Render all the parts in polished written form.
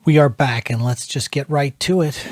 We are back, and let's just get right to it.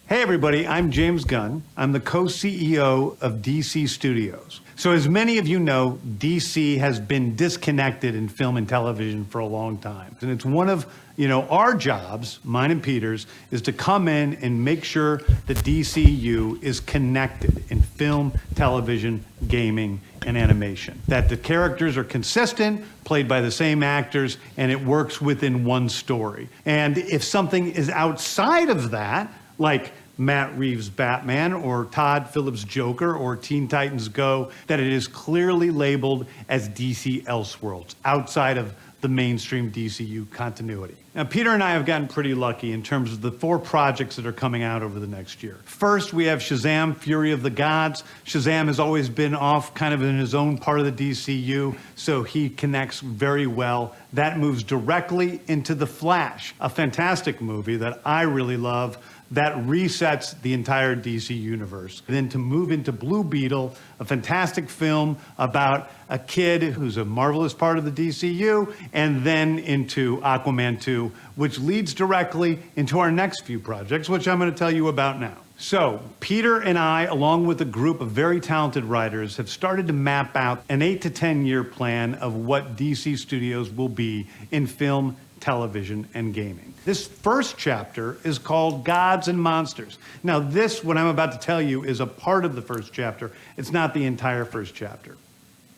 Hey everybody, I'm James Gunn. I'm the co-CEO of DC Studios. So as many of you know, DC has been disconnected in film and television for a long time. And it's one of, our jobs, mine and Peter's, is to come in and make sure the DCU is connected in film, television, gaming, and animation. That the characters are consistent, played by the same actors, and it works within one story. And if something is outside of that, like Matt Reeves' Batman or Todd Phillips' Joker or Teen Titans Go, that it is clearly labeled as DC Elseworlds, outside of the mainstream DCU continuity. Now, Peter and I have gotten pretty lucky in terms of the 4 projects that are coming out over the next year. First, we have Shazam! Fury of the Gods. Shazam has always been off kind of in his own part of the DCU, so he connects very well. That moves directly into The Flash, a fantastic movie that I really love, that resets the entire DC universe. Then to move into Blue Beetle, a fantastic film about a kid who's a marvelous part of the DCU, and then into Aquaman 2, which leads directly into our next few projects, which I'm going to tell you about now. So, Peter and I, along with a group of very talented writers, have started to map out an 8 to 10 year plan of what DC Studios will be in film, television, and gaming. This first chapter is called Gods and Monsters. Now this, what I'm about to tell you, is a part of the first chapter. It's not the entire first chapter.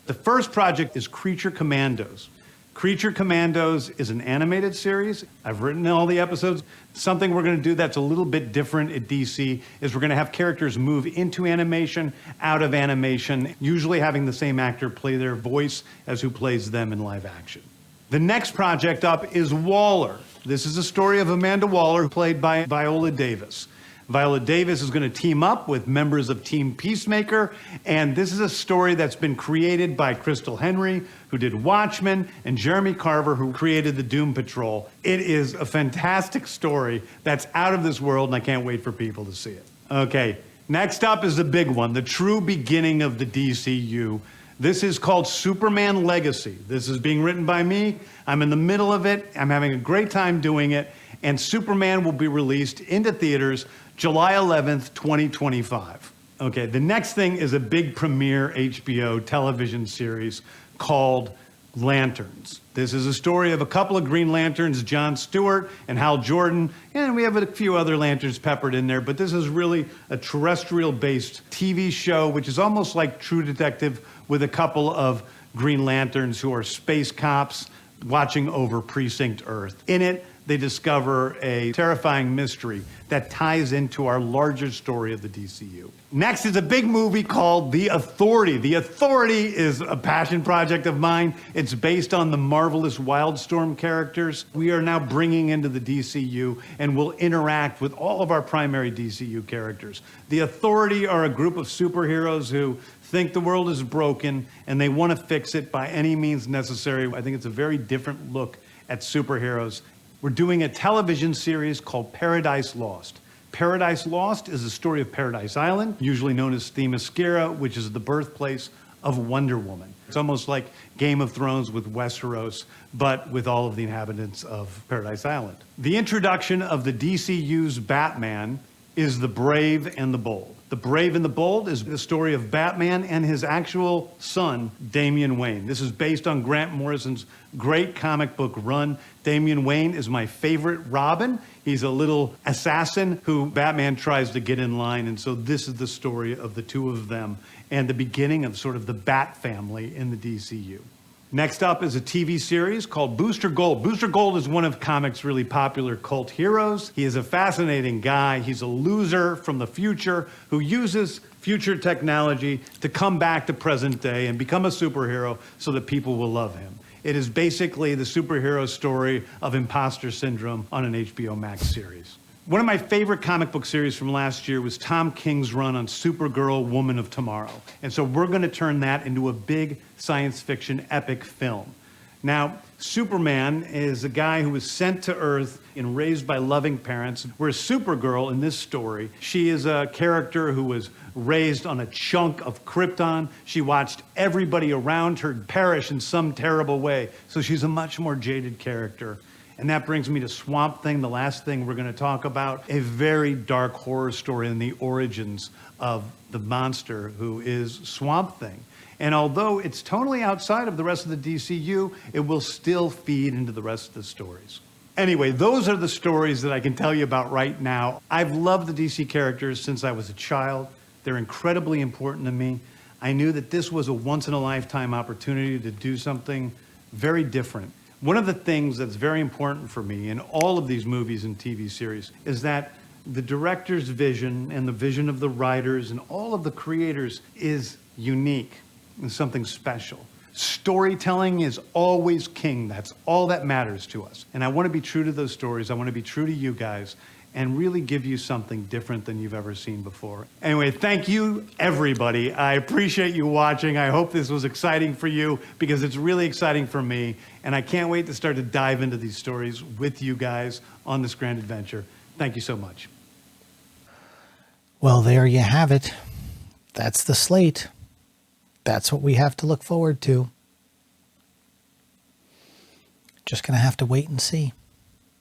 The first project is Creature Commandos. Creature Commandos is an animated series. I've written all the episodes. Something we're going to do that's a little bit different at DC is we're going to have characters move into animation, out of animation, usually having the same actor play their voice as who plays them in live action. The next project up is Waller. This is a story of Amanda Waller, played by Viola Davis. Viola Davis is going to team up with members of Team Peacemaker, and this is a story that's been created by Crystal Henry, who did Watchmen, and Jeremy Carver, who created the Doom Patrol. It is a fantastic story that's out of this world, and I can't wait for people to see it. Okay, next up is the big one, the true beginning of the DCU. This is called Superman Legacy. This is being written by me. I'm in the middle of it. I'm having a great time doing it. And Superman will be released into theaters July 11th, 2025. Okay, the next thing is a big premiere HBO television series called Lanterns. This is a story of a couple of Green Lanterns, John Stewart and Hal Jordan, and we have a few other Lanterns peppered in there, but this is really a terrestrial-based TV show, which is almost like True Detective, with a couple of Green Lanterns who are space cops watching over Precinct Earth. In it, they discover a terrifying mystery that ties into our larger story of the DCU. Next is a big movie called The Authority. The Authority is a passion project of mine. It's based on the marvelous Wildstorm characters we are now bringing into the DCU and will interact with all of our primary DCU characters. The Authority are a group of superheroes who think the world is broken and they want to fix it by any means necessary. I think it's a very different look at superheroes. We're doing a television series called Paradise Lost. Paradise Lost is the story of Paradise Island, usually known as Themyscira, which is the birthplace of Wonder Woman. It's almost like Game of Thrones with Westeros, but with all of the inhabitants of Paradise Island. The introduction of the DCU's Batman is The Brave and the Bold. The Brave and the Bold is the story of Batman and his actual son, Damian Wayne. This is based on Grant Morrison's great comic book run. Damian Wayne is my favorite Robin. He's a little assassin who Batman tries to get in line, and so this is the story of the two of them and the beginning of sort of the Bat family in the DCU. Next up is a TV series called Booster Gold. Booster Gold is one of comics' really popular cult heroes. He is a fascinating guy. He's a loser from the future who uses future technology to come back to present day and become a superhero so that people will love him. It is basically the superhero story of imposter syndrome on an HBO Max series. One of my favorite comic book series from last year was Tom King's run on Supergirl, Woman of Tomorrow. And so we're going to turn that into a big science fiction epic film. Now, Superman is a guy who was sent to Earth and raised by loving parents, whereas Supergirl in this story, she is a character who was raised on a chunk of Krypton. She watched everybody around her perish in some terrible way, so she's a much more jaded character. And that brings me to Swamp Thing, the last thing we're going to talk about, a very dark horror story in the origins of the monster who is Swamp Thing. And although it's totally outside of the rest of the DCU, it will still feed into the rest of the stories. Anyway, those are the stories that I can tell you about right now. I've loved the DC characters since I was a child. They're incredibly important to me. I knew that this was a once-in-a-lifetime opportunity to do something very different. One of the things that's very important for me in all of these movies and TV series is that the director's vision and the vision of the writers and all of the creators is unique and something special. Storytelling is always king. That's all that matters to us. And I want to be true to those stories. I want to be true to you guys and really give you something different than you've ever seen before. Anyway, thank you, everybody. I appreciate you watching. I hope this was exciting for you because it's really exciting for me. And I can't wait to start to dive into these stories with you guys on this grand adventure. Thank you so much. Well, there you have it. That's the slate. That's what we have to look forward to. Just going to have to wait and see.